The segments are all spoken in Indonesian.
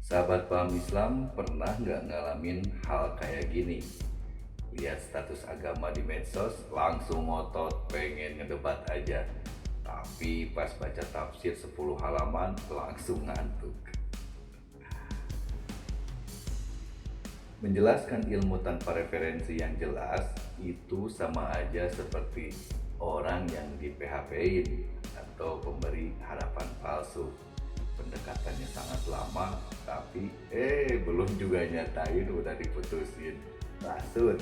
Sahabat paham Islam pernah nggak ngalamin hal kayak gini? Lihat status agama di medsos langsung ngotot pengen ngedebat aja. Tapi pas baca tafsir 10 halaman langsung ngantuk. Menjelaskan ilmu tanpa referensi yang jelas itu sama aja seperti orang yang di PHP-in atau pemberi harapan palsu. Pendekatannya sangat lama, tapi belum juga nyatain udah diputusin. Rasut.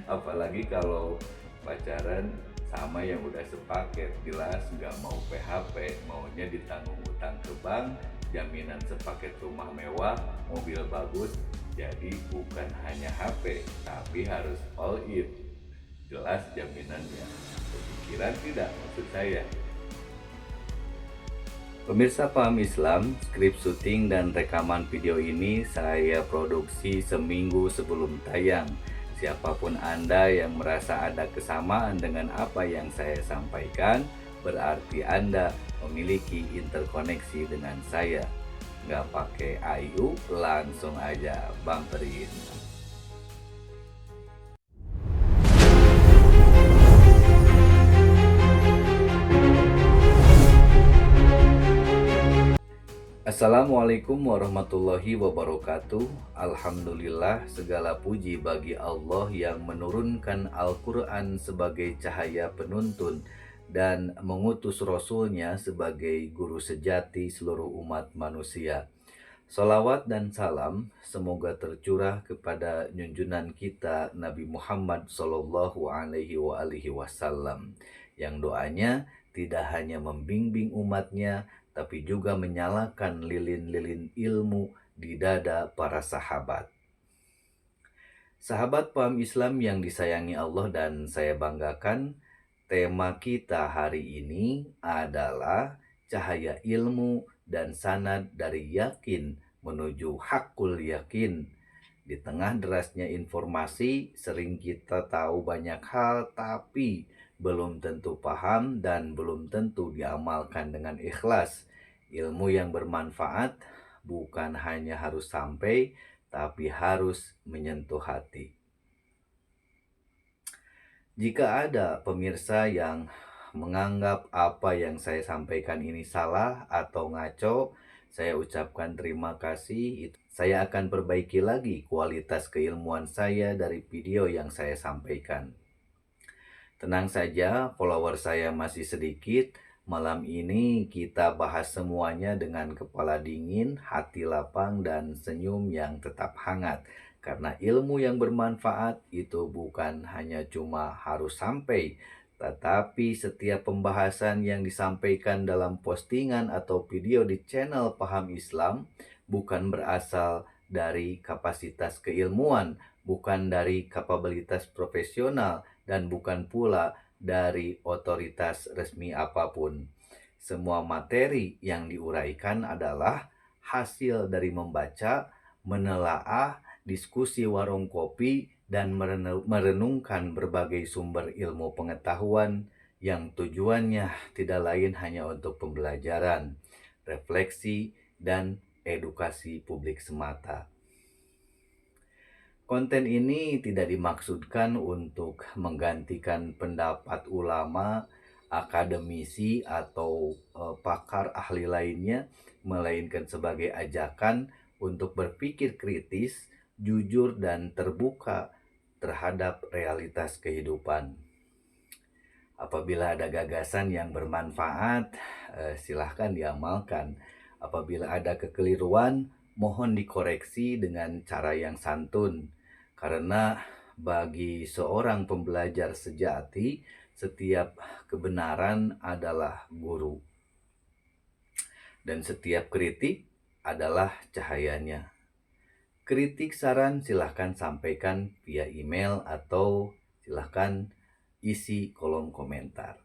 Apalagi kalau pacaran sama yang udah sepaket, jelas nggak mau PHP, maunya ditanggung utang ke bank, jaminan sepaket rumah mewah, mobil bagus. Jadi bukan hanya HP, tapi harus all in. Jelas jaminannya. Kepikiran tidak maksud saya? Pemirsa paham Islam, skrip syuting dan rekaman video ini saya produksi seminggu sebelum tayang. Siapapun Anda yang merasa ada kesamaan dengan apa yang saya sampaikan, berarti Anda memiliki interkoneksi dengan saya. Nggak pakai IU, langsung aja bumperin. Assalamualaikum warahmatullahi wabarakatuh. Alhamdulillah, segala puji bagi Allah yang menurunkan Al-Quran sebagai cahaya penuntun dan mengutus Rasulnya sebagai guru sejati seluruh umat manusia. Salawat dan salam semoga tercurah kepada junjungan kita Nabi Muhammad Sallallahu Alaihi Wasallam yang doanya tidak hanya membimbing umatnya, tapi juga menyalakan lilin-lilin ilmu di dada para sahabat. Sahabat paham Islam yang disayangi Allah dan saya banggakan, tema kita hari ini adalah cahaya ilmu dan sanad dari yakin menuju hakul yakin. Di tengah derasnya informasi, sering kita tahu banyak hal tapi belum tentu paham dan belum tentu diamalkan dengan ikhlas. Ilmu yang bermanfaat bukan hanya harus sampai, tapi harus menyentuh hati. Jika ada pemirsa yang menganggap apa yang saya sampaikan ini salah atau ngaco, saya ucapkan terima kasih. Saya akan perbaiki lagi kualitas keilmuan saya dari video yang saya sampaikan. Tenang saja, follower saya masih sedikit. Malam ini kita bahas semuanya dengan kepala dingin, hati lapang, dan senyum yang tetap hangat. Karena ilmu yang bermanfaat itu bukan hanya cuma harus sampai, tetapi setiap pembahasan yang disampaikan dalam postingan atau video di channel Paham Islam bukan berasal dari kapasitas keilmuan, bukan dari kapabilitas profesional, dan bukan pula dari otoritas resmi apapun. Semua materi yang diuraikan adalah hasil dari membaca, menelaah, diskusi warung kopi, dan merenungkan berbagai sumber ilmu pengetahuan yang tujuannya tidak lain hanya untuk pembelajaran, refleksi, dan edukasi publik semata. Konten ini tidak dimaksudkan untuk menggantikan pendapat ulama, akademisi, atau pakar ahli lainnya, melainkan sebagai ajakan untuk berpikir kritis, jujur, dan terbuka terhadap realitas kehidupan. Apabila ada gagasan yang bermanfaat, silahkan diamalkan. Apabila ada kekeliruan, mohon dikoreksi dengan cara yang santun. Karena bagi seorang pembelajar sejati, setiap kebenaran adalah guru. Dan setiap kritik adalah cahayanya. Kritik saran silahkan sampaikan via email atau silahkan isi kolom komentar.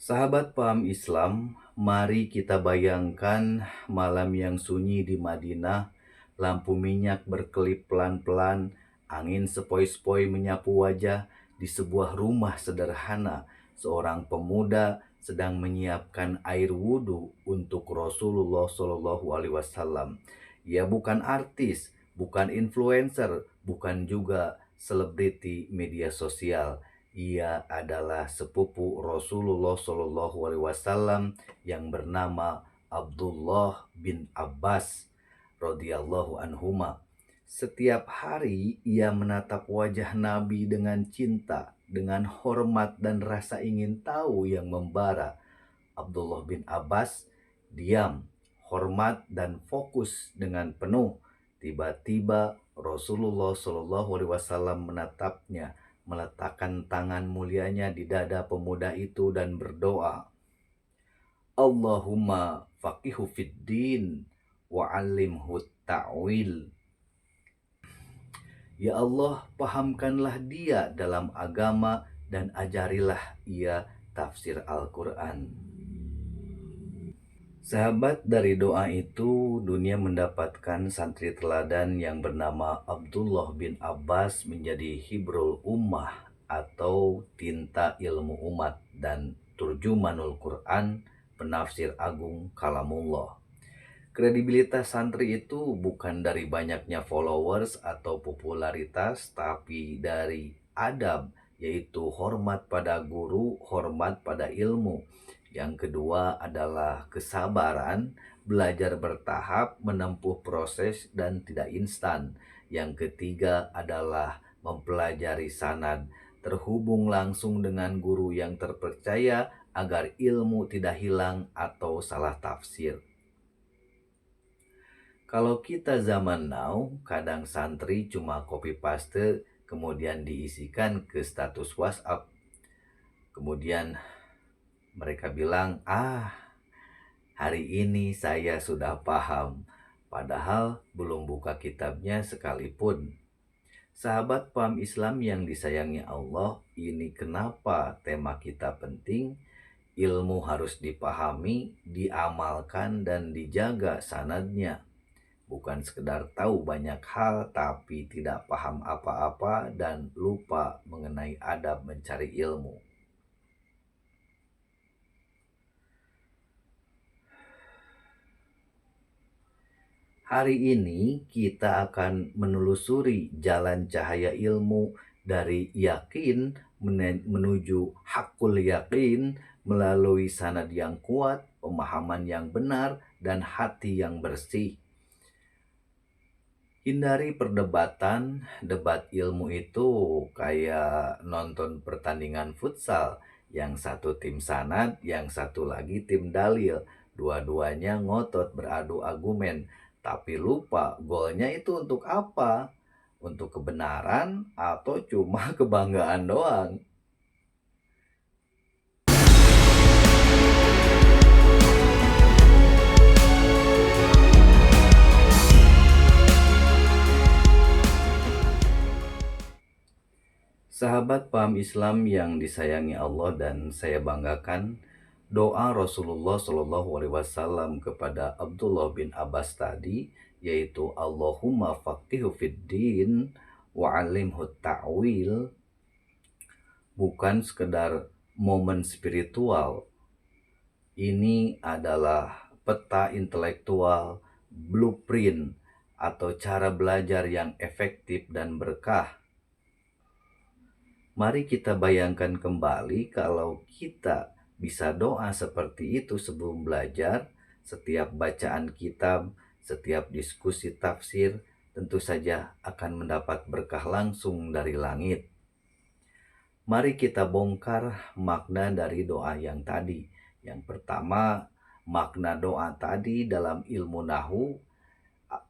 Sahabat paham Islam, mari kita bayangkan malam yang sunyi di Madinah, lampu minyak berkelip pelan-pelan, angin sepoi-sepoi menyapu wajah. Di sebuah rumah sederhana, seorang pemuda sedang menyiapkan air wudhu untuk Rasulullah Shallallahu Alaihi Wasallam. Ia bukan artis, bukan influencer, bukan juga selebriti media sosial. Ia adalah sepupu Rasulullah Shallallahu Alaihi Wasallam yang bernama Abdullah bin Abbas radhiyallahu anhuma. Setiap hari ia menatap wajah Nabi dengan cinta, dengan hormat dan rasa ingin tahu yang membara. Abdullah bin Abbas diam, hormat dan fokus dengan penuh. Tiba-tiba Rasulullah Shallallahu Alaihi Wasallam menatapnya, meletakkan tangan mulianya di dada pemuda itu dan berdoa, Allahumma faqihu fid din wa 'allimhu ta'wil. Ya Allah, pahamkanlah dia dalam agama dan ajarilah ia tafsir Al-Quran. Sahabat, dari doa itu dunia mendapatkan santri teladan yang bernama Abdullah bin Abbas menjadi hibrul ummah atau tinta ilmu umat dan turjumanul Quran, penafsir agung kalamullah. Kredibilitas santri itu bukan dari banyaknya followers atau popularitas, tapi dari adab, yaitu hormat pada guru, hormat pada ilmu. Yang kedua adalah kesabaran, belajar bertahap, menempuh proses dan tidak instan. Yang ketiga adalah mempelajari sanad, terhubung langsung dengan guru yang terpercaya agar ilmu tidak hilang atau salah tafsir. Kalau kita zaman now, kadang santri cuma copy paste kemudian diisikan ke status WhatsApp. Kemudian mereka bilang, hari ini saya sudah paham, padahal belum buka kitabnya sekalipun. Sahabat paham Islam yang disayangi Allah, ini kenapa tema kita penting. Ilmu harus dipahami, diamalkan, dan dijaga sanadnya. Bukan sekedar tahu banyak hal, tapi tidak paham apa-apa dan lupa mengenai adab mencari ilmu. Hari ini kita akan menelusuri jalan cahaya ilmu dari yakin menuju hakul yakin melalui sanad yang kuat, pemahaman yang benar, dan hati yang bersih. Hindari perdebatan. Debat ilmu itu kayak nonton pertandingan futsal. Yang satu tim sanad, yang satu lagi tim dalil. Dua-duanya ngotot beradu argumen, tapi lupa golnya itu untuk apa? Untuk kebenaran atau cuma kebanggaan doang? Sahabat paham Islam yang disayangi Allah dan saya banggakan, doa Rasulullah Shallallahu Alaihi Wasallam kepada Abdullah bin Abbas tadi, yaitu Allahumma faqihu fid din wa 'allimhu ta'wil, bukan sekedar momen spiritual. Ini adalah peta intelektual, blueprint, atau cara belajar yang efektif dan berkah. Mari kita bayangkan kembali kalau kita bisa doa seperti itu sebelum belajar. Setiap bacaan kitab, setiap diskusi tafsir tentu saja akan mendapat berkah langsung dari langit. Mari kita bongkar makna dari doa yang tadi. Yang pertama, makna doa tadi dalam ilmu nahu,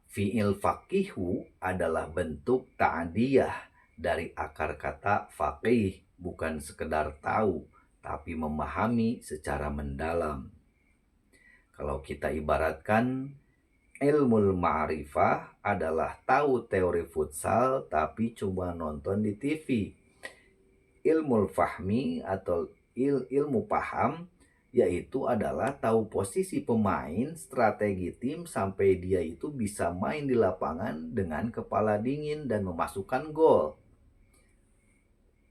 fi'il faqihu adalah bentuk ta'diyah dari akar kata faqih, bukan sekedar tahu, tapi memahami secara mendalam. Kalau kita ibaratkan, ilmu ma'rifah adalah tahu teori futsal tapi cuma nonton di TV. Ilmu fahmi atau ilmu paham yaitu adalah tahu posisi pemain, strategi tim sampai dia itu bisa main di lapangan dengan kepala dingin dan memasukkan gol.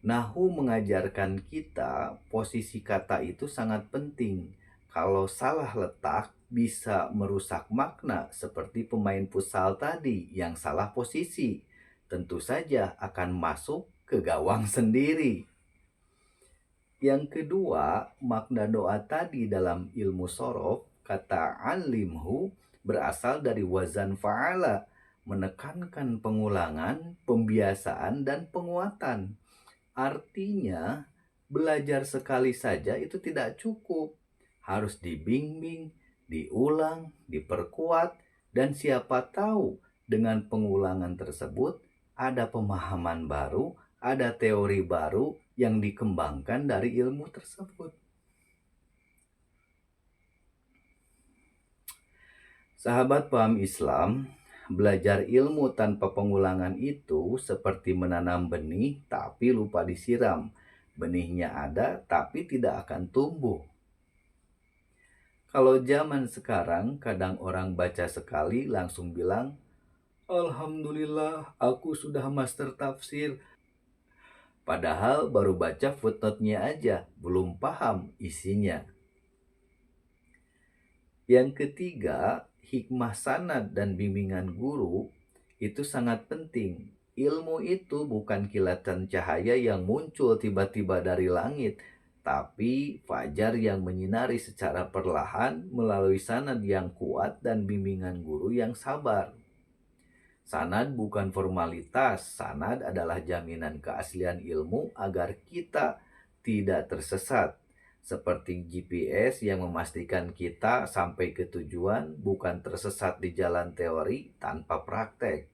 Nahu mengajarkan kita posisi kata itu sangat penting. Kalau salah letak bisa merusak makna seperti pemain futsal tadi yang salah posisi. Tentu saja akan masuk ke gawang sendiri. Yang kedua, makna doa tadi dalam ilmu sorof, kata alimhu berasal dari wazan fa'ala, menekankan pengulangan, pembiasaan, dan penguatan. Artinya, belajar sekali saja itu tidak cukup. Harus dibimbing, diulang, diperkuat, dan siapa tahu dengan pengulangan tersebut ada pemahaman baru, ada teori baru yang dikembangkan dari ilmu tersebut. Sahabat paham Islam, belajar ilmu tanpa pengulangan itu seperti menanam benih tapi lupa disiram. Benihnya ada tapi tidak akan tumbuh. Kalau zaman sekarang kadang orang baca sekali langsung bilang, "Alhamdulillah, aku sudah master tafsir." Padahal baru baca footnote-nya aja, belum paham isinya. Yang ketiga, hikmah sanad dan bimbingan guru itu sangat penting. Ilmu itu bukan kilatan cahaya yang muncul tiba-tiba dari langit, tapi fajar yang menyinari secara perlahan melalui sanad yang kuat dan bimbingan guru yang sabar. Sanad bukan formalitas, sanad adalah jaminan keaslian ilmu agar kita tidak tersesat. Seperti GPS yang memastikan kita sampai ke tujuan, bukan tersesat di jalan teori tanpa praktek.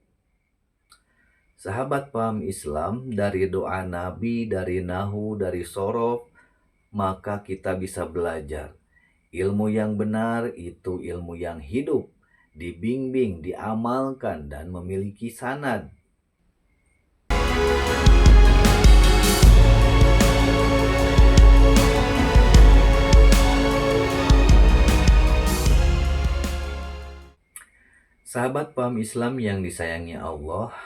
Sahabat paham Islam, dari doa Nabi, dari Nahu, dari Sorof, maka kita bisa belajar. Ilmu yang benar itu ilmu yang hidup, dibimbing, diamalkan, dan memiliki sanad. Sahabat paham Islam yang disayangi Allah,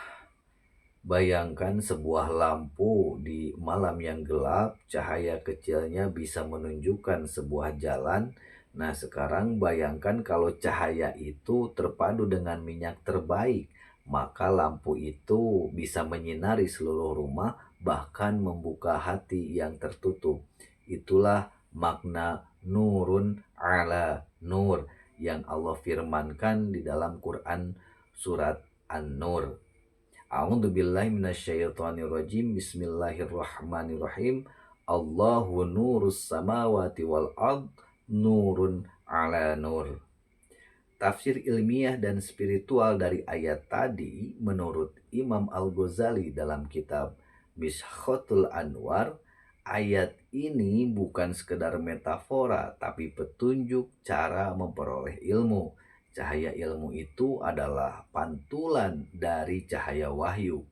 bayangkan sebuah lampu di malam yang gelap, cahaya kecilnya bisa menunjukkan sebuah jalan. Nah, sekarang bayangkan kalau cahaya itu terpadu dengan minyak terbaik, maka lampu itu bisa menyinari seluruh rumah, bahkan membuka hati yang tertutup. Itulah makna nurun ala nur yang Allah firmankan di dalam Quran surat An-Nur. A'udzu billahi minasyaitonir rajim. Bismillahirrahmanirrahim. Allahu nurus samawati wal ard nurun ala nur. Tafsir ilmiah dan spiritual dari ayat tadi menurut Imam Al-Ghazali dalam kitab Mishkhatul Anwar, ayat ini bukan sekedar metafora tapi petunjuk cara memperoleh ilmu. Cahaya ilmu itu adalah pantulan dari cahaya wahyu.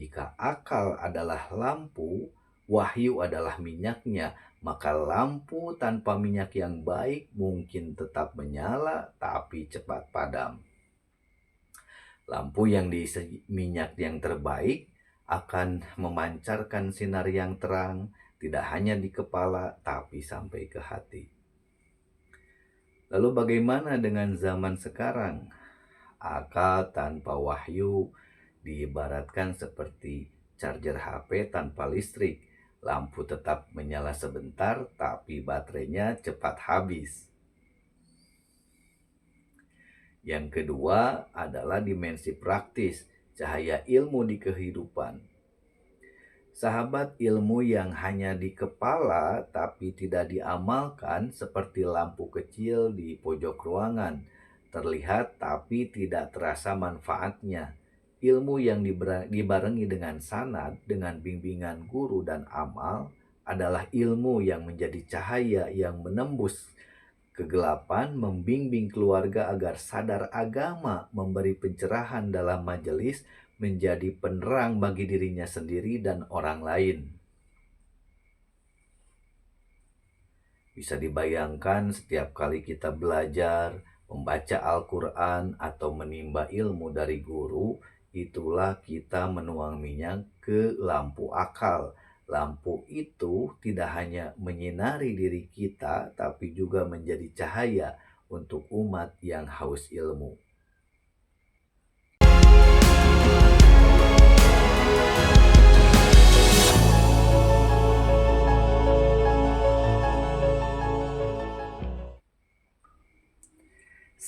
Jika akal adalah lampu, wahyu adalah minyaknya, maka lampu tanpa minyak yang baik mungkin tetap menyala tapi cepat padam. Lampu yang diisi minyak yang terbaik akan memancarkan sinar yang terang, tidak hanya di kepala tapi sampai ke hati. Lalu bagaimana dengan zaman sekarang? Akal tanpa wahyu diibaratkan seperti charger HP tanpa listrik. Lampu tetap menyala sebentar, tapi baterainya cepat habis. Yang kedua adalah dimensi praktis, cahaya ilmu di kehidupan. Sahabat, ilmu yang hanya di kepala tapi tidak diamalkan seperti lampu kecil di pojok ruangan, terlihat tapi tidak terasa manfaatnya. Ilmu yang dibarengi dengan sanad, dengan bimbingan guru dan amal adalah ilmu yang menjadi cahaya yang menembus kegelapan, membimbing keluarga agar sadar agama, memberi pencerahan dalam majelis, menjadi penerang bagi dirinya sendiri dan orang lain. Bisa dibayangkan setiap kali kita belajar, membaca Al-Quran, atau menimba ilmu dari guru, itulah kita menuang minyak ke lampu akal. Lampu itu tidak hanya menyinari diri kita, tapi juga menjadi cahaya untuk umat yang haus ilmu.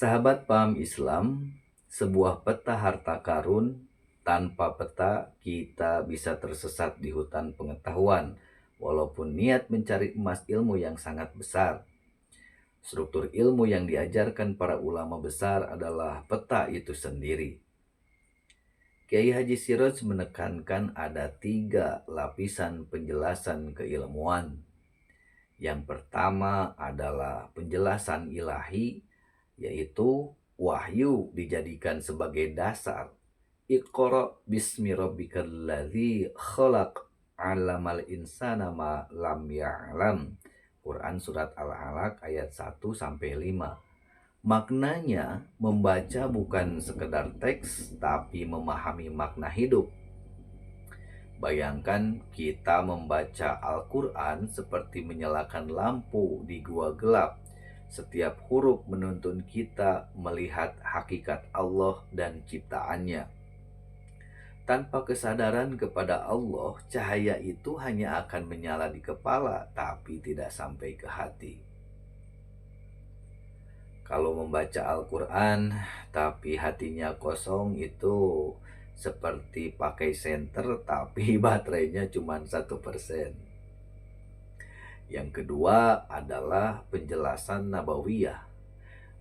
Sahabat paham Islam, sebuah peta harta karun, tanpa peta kita bisa tersesat di hutan pengetahuan, walaupun niat mencari emas ilmu yang sangat besar. Struktur ilmu yang diajarkan para ulama besar adalah peta itu sendiri. Kiai Haji Siroj menekankan ada 3 lapisan penjelasan keilmuan. Yang pertama adalah penjelasan ilahi, yaitu wahyu dijadikan sebagai dasar. Iqra bismi rabbikal ladzi khalaq 'allamal insana ma lam ya'lam. Quran surat Al-Alaq ayat 1 sampai 5. Maknanya membaca bukan sekedar teks tapi memahami makna hidup. Bayangkan kita membaca Al-Quran seperti menyalakan lampu di gua gelap. Setiap huruf menuntun kita melihat hakikat Allah dan ciptaannya. Tanpa kesadaran kepada Allah, cahaya itu hanya akan menyala di kepala, tapi tidak sampai ke hati. Kalau membaca Al-Quran, tapi hatinya kosong, itu seperti pakai senter, tapi baterainya cuma 1%. Yang kedua adalah penjelasan nabawiyah.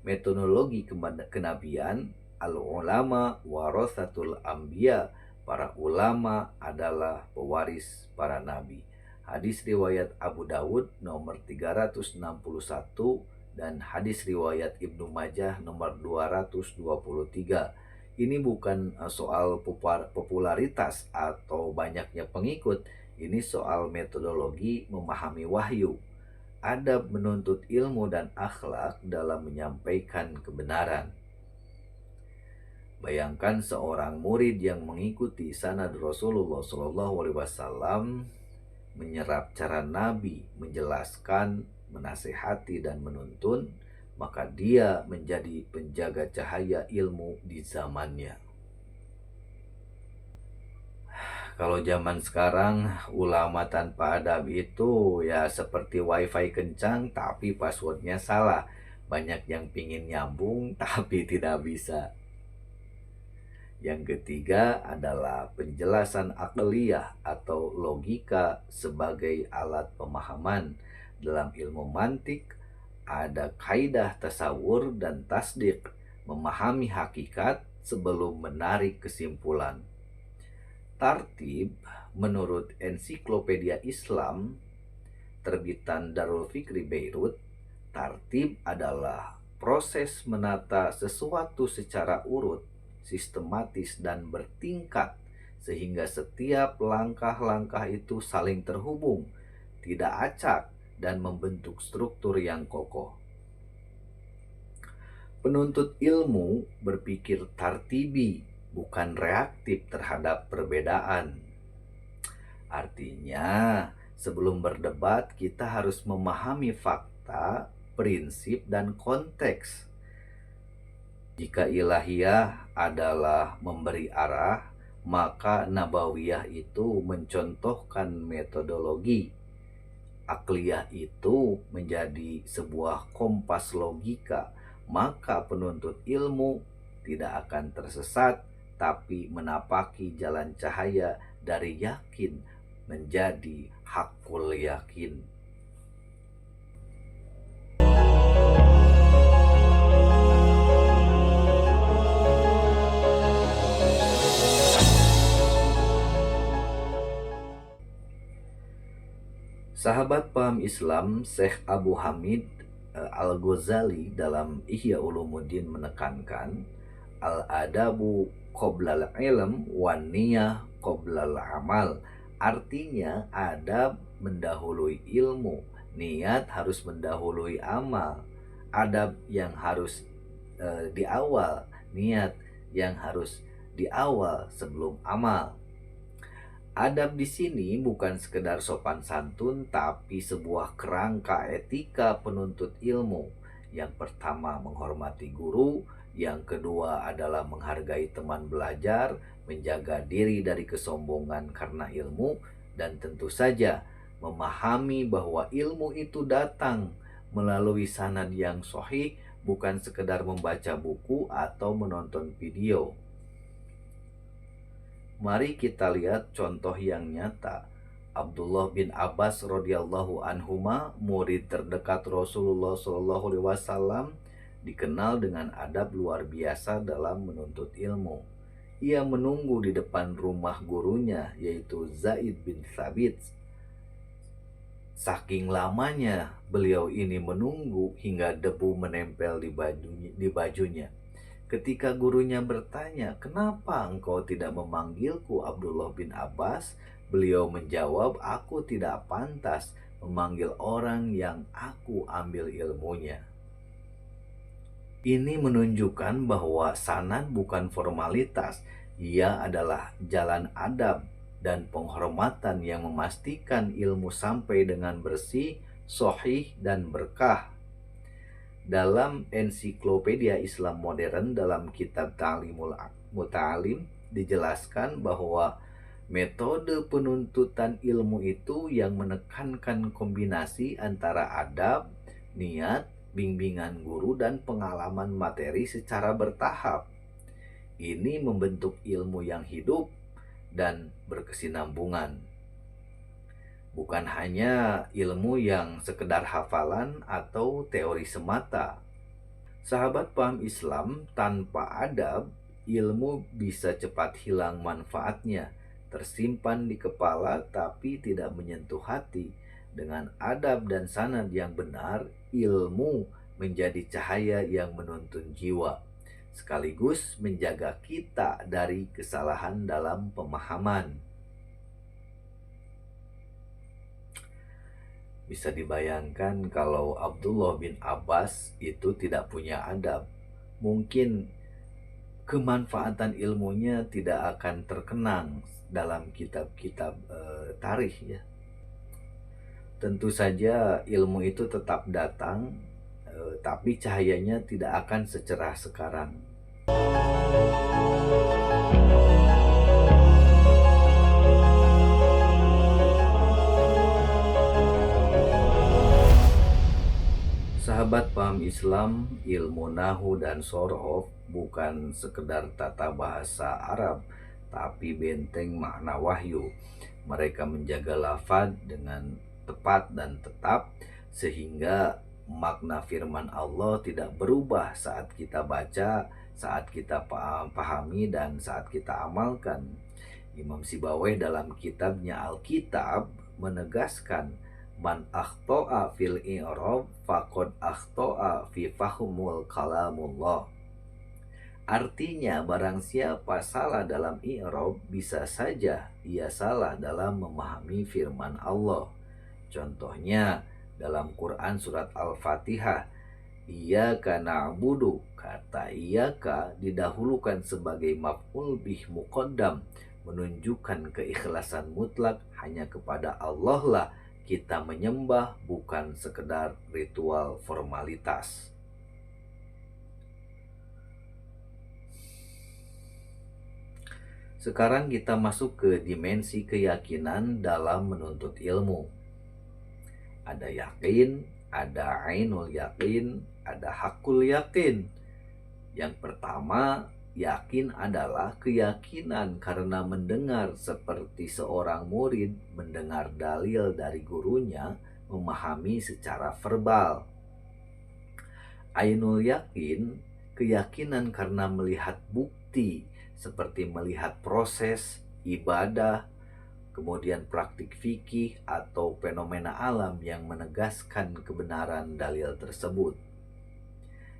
Metodologi kenabian, al-ulama warathatul anbiya. Para ulama adalah pewaris para nabi. Hadis riwayat Abu Dawud nomor 361 dan hadis riwayat Ibnu Majah nomor 223. Ini bukan soal popularitas atau banyaknya pengikut. Ini soal metodologi memahami wahyu, adab menuntut ilmu dan akhlak dalam menyampaikan kebenaran. Bayangkan seorang murid yang mengikuti sanad Rasulullah SAW menyerap cara Nabi menjelaskan, menasehati dan menuntun, maka dia menjadi penjaga cahaya ilmu di zamannya. Kalau zaman sekarang ulama tanpa adab itu ya seperti wifi kencang tapi passwordnya salah. Banyak yang pingin nyambung tapi tidak bisa. Yang ketiga adalah penjelasan akliyah atau logika sebagai alat pemahaman. Dalam ilmu mantik ada kaidah tasawur dan tasdik, memahami hakikat sebelum menarik kesimpulan. Tartib menurut Ensiklopedia Islam terbitan Darul Fikri Beirut, tartib adalah proses menata sesuatu secara urut, sistematis dan bertingkat sehingga setiap langkah-langkah itu saling terhubung, tidak acak dan membentuk struktur yang kokoh. Penuntut ilmu berpikir tartibi, bukan reaktif terhadap perbedaan. Artinya, sebelum berdebat kita harus memahami fakta, prinsip, dan konteks. Jika ilahiyah adalah memberi arah, maka nabawiyah itu mencontohkan metodologi. Akliyah itu menjadi sebuah kompas logika, maka penuntut ilmu tidak akan tersesat, tapi menapaki jalan cahaya dari yakin menjadi hakul yakin. Sahabat paham Islam Syekh Abu Hamid Al-Ghazali dalam Ihya Ulumuddin menekankan al-adabu qoblal ilm wan niyah qoblal amal. Artinya adab mendahului ilmu Niat harus mendahului amal. Adab yang harus di awal, niat yang harus di awal sebelum amal. Adab di sini bukan sekedar sopan santun, tapi sebuah kerangka etika penuntut ilmu. Yang pertama menghormati guru, yang kedua adalah menghargai teman belajar, menjaga diri dari kesombongan karena ilmu, dan tentu saja memahami bahwa ilmu itu datang melalui sanad yang sahih, bukan sekedar membaca buku atau menonton video. Mari kita lihat contoh yang nyata. Abdullah bin Abbas radhiyallahu anhuma, murid terdekat Rasulullah shallallahu alaihi wasallam, dikenal dengan adab luar biasa dalam menuntut ilmu. Ia menunggu di depan rumah gurunya, yaitu Zaid bin Thabit. Saking lamanya beliau ini menunggu hingga debu menempel di bajunya. Ketika gurunya bertanya, "Kenapa engkau tidak memanggilku Abdullah bin Abbas?" Beliau menjawab, "Aku tidak pantas memanggil orang yang aku ambil ilmunya." Ini menunjukkan bahwa sanad bukan formalitas, ia adalah jalan adab dan penghormatan yang memastikan ilmu sampai dengan bersih, sahih, dan berkah. Dalam ensiklopedia Islam modern dalam kitab Ta'limul Muta'alim dijelaskan bahwa metode penuntutan ilmu itu yang menekankan kombinasi antara adab, niat, bimbingan guru, dan pengalaman materi secara bertahap. Ini membentuk ilmu yang hidup dan berkesinambungan. Bukan hanya ilmu yang sekedar hafalan atau teori semata. Sahabat paham Islam, tanpa adab, ilmu bisa cepat hilang manfaatnya, tersimpan di kepala tapi tidak menyentuh hati. Dengan adab dan sanad yang benar, ilmu menjadi cahaya yang menuntun jiwa, sekaligus menjaga kita dari kesalahan dalam pemahaman. Bisa dibayangkan kalau Abdullah bin Abbas itu tidak punya adab, mungkin kemanfaatan ilmunya tidak akan terkenang dalam kitab-kitab tarikh ya. Tentu saja ilmu itu tetap datang, tapi cahayanya tidak akan secerah sekarang. Sahabat paham Islam, ilmu nahu dan sorof bukan sekedar tata bahasa Arab, tapi benteng makna wahyu. Mereka menjaga lafaz dengan tepat dan tetap, sehingga makna firman Allah tidak berubah saat kita baca, saat kita pahami, dan saat kita amalkan. Imam Sibawayh dalam kitabnya Alkitab menegaskan, "Man akhto'a fil i'rab faqad akhto'a fi fahmul kalamullah." Artinya, barang siapa salah dalam i'rab, bisa saja ia salah dalam memahami firman Allah. Contohnya dalam Quran surat Al-Fatihah, "Iyyaka na'budu", kata iyyaka didahulukan sebagai maf'ul bih muqaddam, menunjukkan keikhlasan mutlak hanya kepada Allah lah kita menyembah, bukan sekedar ritual formalitas. Sekarang kita masuk ke dimensi keyakinan dalam menuntut ilmu. Ada yakin, ada ainul yakin, ada hakul yakin. Yang pertama, yakin adalah keyakinan karena mendengar seperti seorang murid mendengar dalil dari gurunya, memahami secara verbal. Ainul yakin, keyakinan karena melihat bukti seperti melihat proses ibadah, kemudian praktik fikih atau fenomena alam yang menegaskan kebenaran dalil tersebut.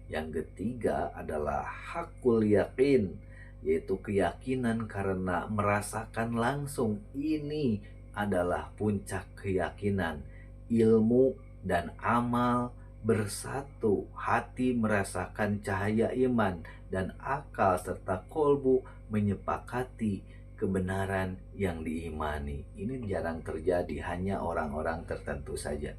Yang ketiga adalah hakul yakin, yaitu keyakinan karena merasakan langsung. Ini adalah puncak keyakinan. Ilmu dan amal bersatu. Hati merasakan cahaya iman dan akal serta kolbu menyepakati kebenaran yang diimani. Ini jarang terjadi, hanya orang-orang tertentu saja.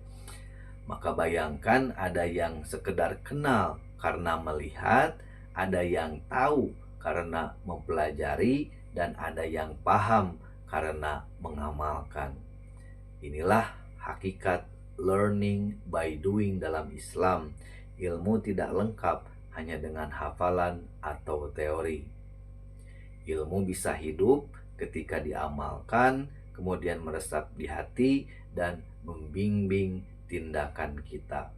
Maka bayangkan ada yang sekedar kenal karena melihat, ada yang tahu karena mempelajari, dan ada yang paham karena mengamalkan. Inilah hakikat learning by doing dalam Islam. Ilmu tidak lengkap hanya dengan hafalan atau teori. Ilmu bisa hidup ketika diamalkan, kemudian meresap di hati dan membimbing tindakan kita.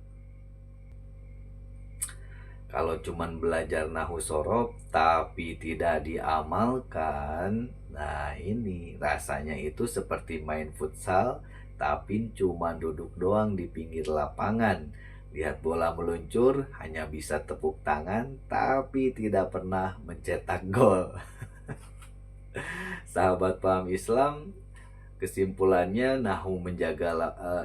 Kalau cuman belajar nahu sorof tapi tidak diamalkan, nah ini rasanya itu seperti main futsal tapi cuma duduk doang di pinggir lapangan. Lihat bola meluncur hanya bisa tepuk tangan tapi tidak pernah mencetak gol. Sahabat paham Islam, kesimpulannya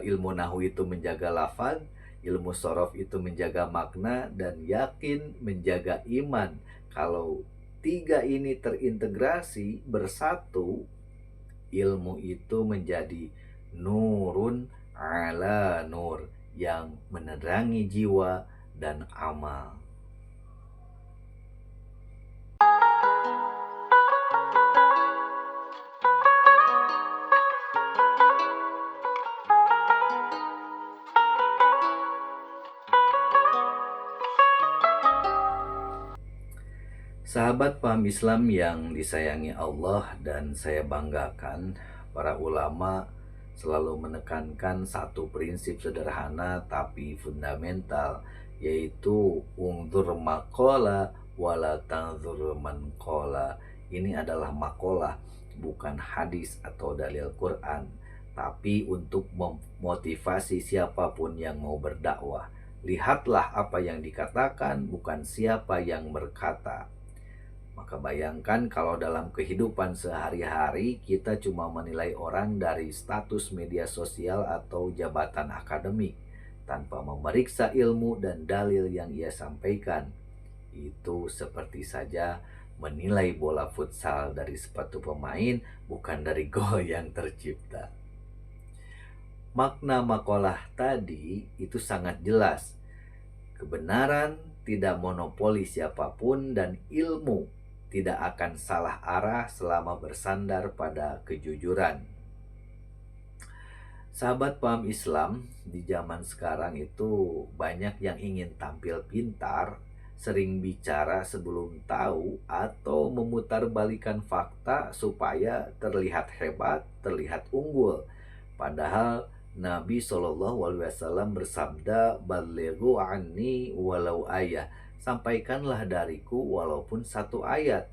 ilmu nahu itu menjaga lafaz, ilmu sorof itu menjaga makna, dan yakin menjaga iman. Kalau tiga ini terintegrasi bersatu, ilmu itu menjadi nurun ala nur yang menerangi jiwa dan amal. Sahabat paham Islam yang disayangi Allah dan saya banggakan, para ulama selalu menekankan satu prinsip sederhana tapi fundamental, yaitu ungdur makola wala tanzur man qala. Ini adalah makolah, bukan hadis atau dalil Quran, tapi untuk memotivasi siapapun yang mau berdakwah. Lihatlah apa yang dikatakan, bukan siapa yang berkata. Maka bayangkan kalau dalam kehidupan sehari-hari kita cuma menilai orang dari status media sosial atau jabatan akademik tanpa memeriksa ilmu dan dalil yang ia sampaikan. Itu seperti saja menilai bola futsal dari sepatu pemain, bukan dari gol yang tercipta. Makna makalah tadi itu sangat jelas. Kebenaran tidak monopoli siapapun dan ilmu tidak akan salah arah selama bersandar pada kejujuran. Sahabat paham Islam, di zaman sekarang itu banyak yang ingin tampil pintar, sering bicara sebelum tahu, atau memutarbalikkan fakta supaya terlihat hebat, terlihat unggul. Padahal Nabi SAW bersabda, "Balighu anni walau ayah." Sampaikanlah dariku walaupun satu ayat.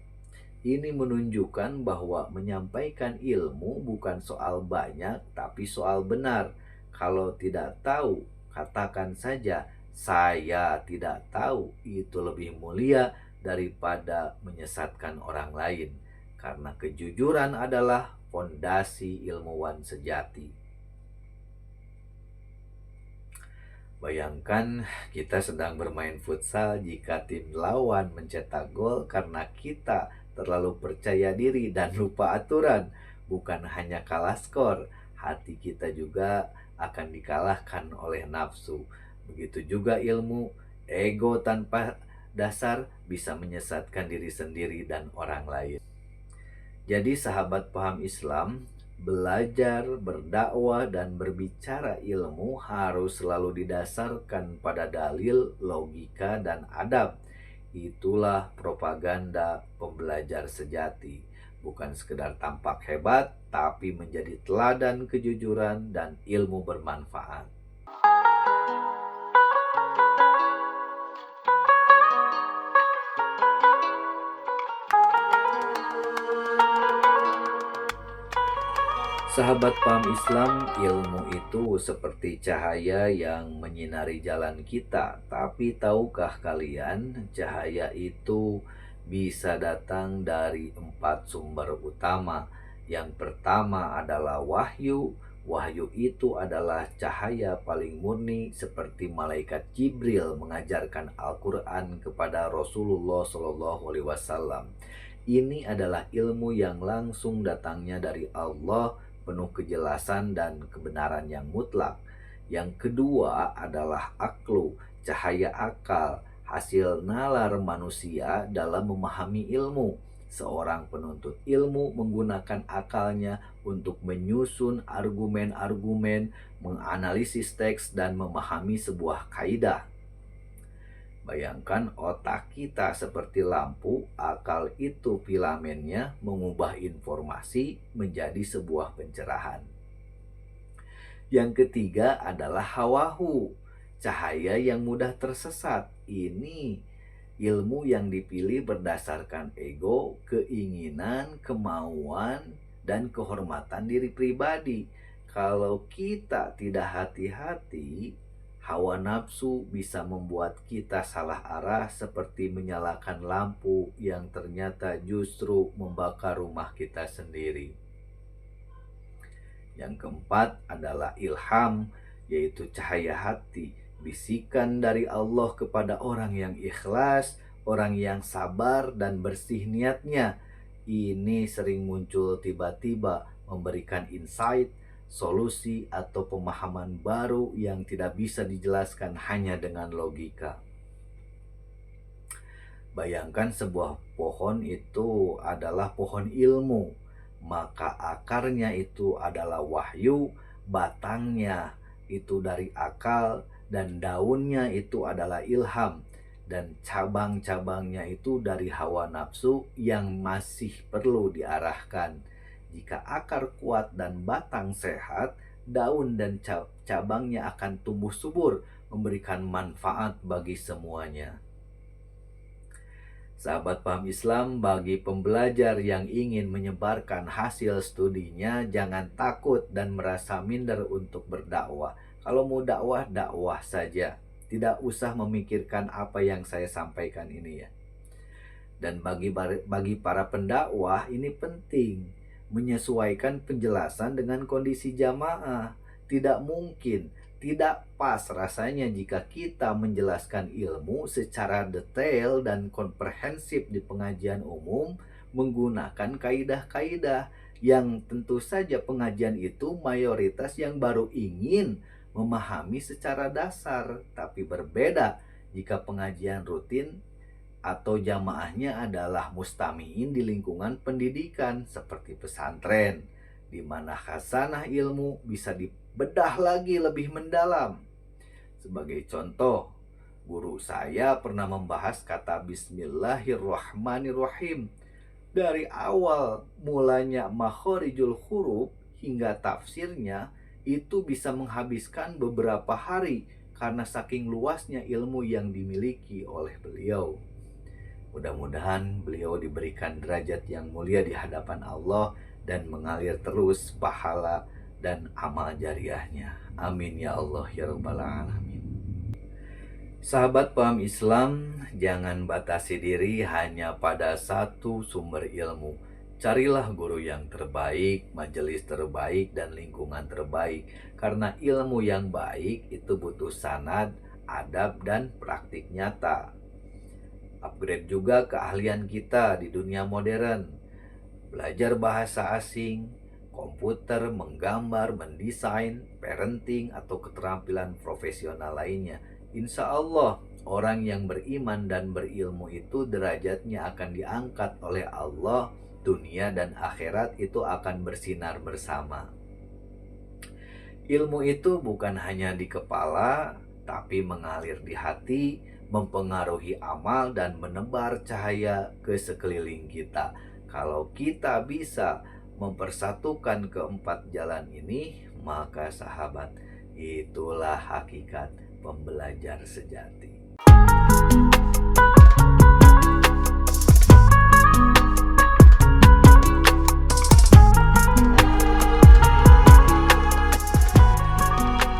Ini menunjukkan bahwa menyampaikan ilmu bukan soal banyak, tapi soal benar. Kalau tidak tahu, katakan saja, "Saya tidak tahu." Itu lebih mulia daripada menyesatkan orang lain. Karena kejujuran adalah fondasi ilmuwan sejati. Bayangkan kita sedang bermain futsal, jika tim lawan mencetak gol karena kita terlalu percaya diri dan lupa aturan. Bukan hanya kalah skor, hati kita juga akan dikalahkan oleh nafsu. Begitu juga ilmu, ego tanpa dasar bisa menyesatkan diri sendiri dan orang lain. Jadi sahabat paham Islam, belajar, berdakwah, dan berbicara ilmu harus selalu didasarkan pada dalil, logika, dan adab. Itulah propaganda pembelajar sejati. Bukan sekedar tampak hebat, tapi menjadi teladan kejujuran dan ilmu bermanfaat. Sahabat paham Islam, ilmu itu seperti cahaya yang menyinari jalan kita. Tapi tahukah kalian, cahaya itu bisa datang dari 4 sumber utama. Yang pertama adalah wahyu, Wahyu itu adalah cahaya paling murni seperti malaikat Jibril mengajarkan Al-Quran kepada Rasulullah SAW. Ini adalah ilmu yang langsung datangnya dari Allah, penuh kejelasan dan kebenaran yang mutlak. Yang kedua adalah aklu, cahaya akal, hasil nalar manusia dalam memahami ilmu. Seorang penuntut ilmu menggunakan akalnya untuk menyusun argumen-argumen, menganalisis teks, dan memahami sebuah kaidah. Bayangkan otak kita seperti lampu, akal itu filamennya mengubah informasi menjadi sebuah pencerahan. Yang ketiga adalah hawahu, cahaya yang mudah tersesat. Ini ilmu yang dipilih berdasarkan ego, keinginan, kemauan, dan kehormatan diri pribadi. Kalau kita tidak hati-hati, hawa nafsu bisa membuat kita salah arah seperti menyalakan lampu yang ternyata justru membakar rumah kita sendiri. Yang keempat adalah ilham, yaitu cahaya hati, bisikan dari Allah kepada orang yang ikhlas, orang yang sabar dan bersih niatnya. Ini sering muncul tiba-tiba, memberikan insight, solusi, atau pemahaman baru yang tidak bisa dijelaskan hanya dengan logika. Bayangkan sebuah pohon itu adalah pohon ilmu, maka akarnya itu adalah wahyu, batangnya itu dari akal, dan daunnya itu adalah ilham, dan cabang-cabangnya itu dari hawa nafsu yang masih perlu diarahkan. Jika akar kuat dan batang sehat, daun dan cabangnya akan tumbuh subur, memberikan manfaat bagi semuanya. Sahabat paham Islam, bagi pembelajar yang ingin menyebarkan hasil studinya, jangan takut dan merasa minder untuk berdakwah. Kalau mau dakwah, dakwah saja. Tidak usah memikirkan apa yang saya sampaikan ini ya. Dan bagi para pendakwah ini penting menyesuaikan penjelasan dengan kondisi jamaah. Tidak mungkin, tidak pas rasanya jika kita menjelaskan ilmu secara detail dan komprehensif di pengajian umum menggunakan kaidah-kaidah yang tentu saja pengajian itu mayoritas yang baru ingin memahami secara dasar, tapi berbeda jika pengajian rutin atau jamaahnya adalah mustamiin di lingkungan pendidikan seperti pesantren, di mana khasanah ilmu bisa dibedah lagi lebih mendalam. Sebagai contoh, guru saya pernah membahas kata Bismillahirrahmanirrahim. Dari awal mulanya makhorijul huruf hingga tafsirnya itu bisa menghabiskan beberapa hari karena saking luasnya ilmu yang dimiliki oleh beliau. Mudah-mudahan beliau diberikan derajat yang mulia di hadapan Allah dan mengalir terus pahala dan amal jariahnya. Amin ya Allah ya Rabbal Alamin. Sahabat paham Islam, jangan batasi diri hanya pada satu sumber ilmu. Carilah guru yang terbaik, majelis terbaik, dan lingkungan terbaik. Karena ilmu yang baik itu butuh sanad, adab, dan praktik nyata. Upgrade juga keahlian kita di dunia modern. Belajar bahasa asing, komputer, menggambar, mendesain, parenting, atau keterampilan profesional lainnya. Insya Allah, orang yang beriman dan berilmu itu derajatnya akan diangkat oleh Allah. Dunia dan akhirat itu akan bersinar bersama. Ilmu itu bukan hanya di kepala, tapi mengalir di hati, mempengaruhi amal, dan menebar cahaya ke sekeliling kita. Kalau kita bisa mempersatukan keempat jalan ini, maka sahabat, itulah hakikat pembelajar sejati.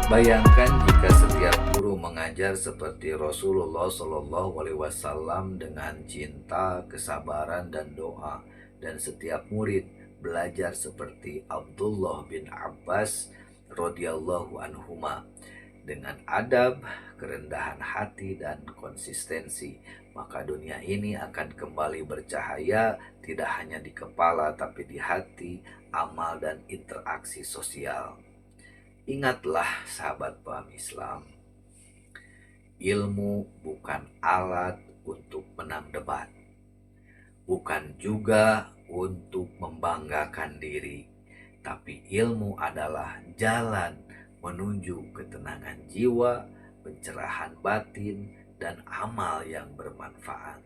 Bayangkan jika setiap guru mengajar seperti Rasulullah SAW dengan cinta, kesabaran, dan doa, dan setiap murid belajar seperti Abdullah bin Abbas radhiyallahu anhuma. Dengan adab, kerendahan hati, dan konsistensi, maka dunia ini akan kembali bercahaya tidak hanya di kepala tapi di hati, amal, dan interaksi sosial. Ingatlah sahabat paham Islam, ilmu bukan alat untuk menang debat, bukan juga untuk membanggakan diri, tapi ilmu adalah jalan menuju ketenangan jiwa, pencerahan batin, dan amal yang bermanfaat.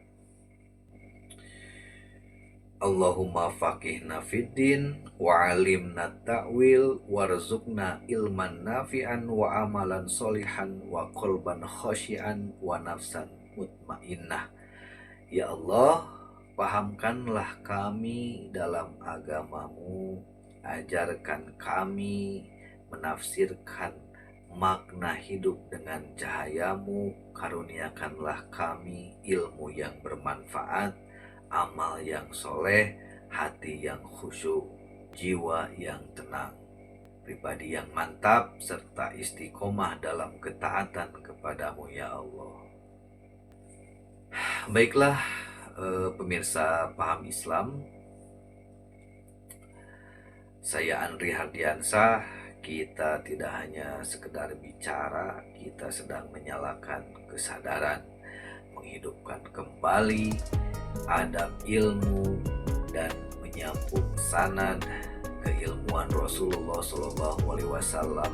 Allahumma faqihna fiddin wa alimna ta'wil warzuqna ilman nafi'an wa amalan solihan wa qalban khasyian wa nafsan mutmainnah. Ya Allah, pahamkanlah kami dalam agamamu, ajarkan kami menafsirkan makna hidup dengan cahayamu, karuniakanlah kami ilmu yang bermanfaat, amal yang soleh, hati yang khusyuk, jiwa yang tenang, pribadi yang mantap, serta istiqomah dalam ketaatan kepadamu ya Allah. Baiklah, pemirsa paham Islam, saya Andri Hardiansah. Kita tidak hanya sekedar bicara, kita sedang menyalakan kesadaran, menghidupkan kembali adab ilmu, dan menyambung sanad keilmuan Rasulullah SAW.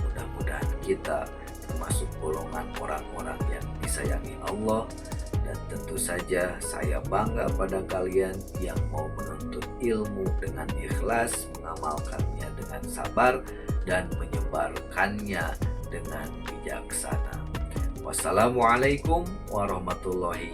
Mudah-mudahan kita termasuk golongan orang-orang yang disayangi Allah. Dan tentu saja saya bangga pada kalian yang mau menuntut ilmu dengan ikhlas, mengamalkannya dengan sabar, dan menyebarkannya dengan bijaksana. Wassalamualaikum warahmatullahi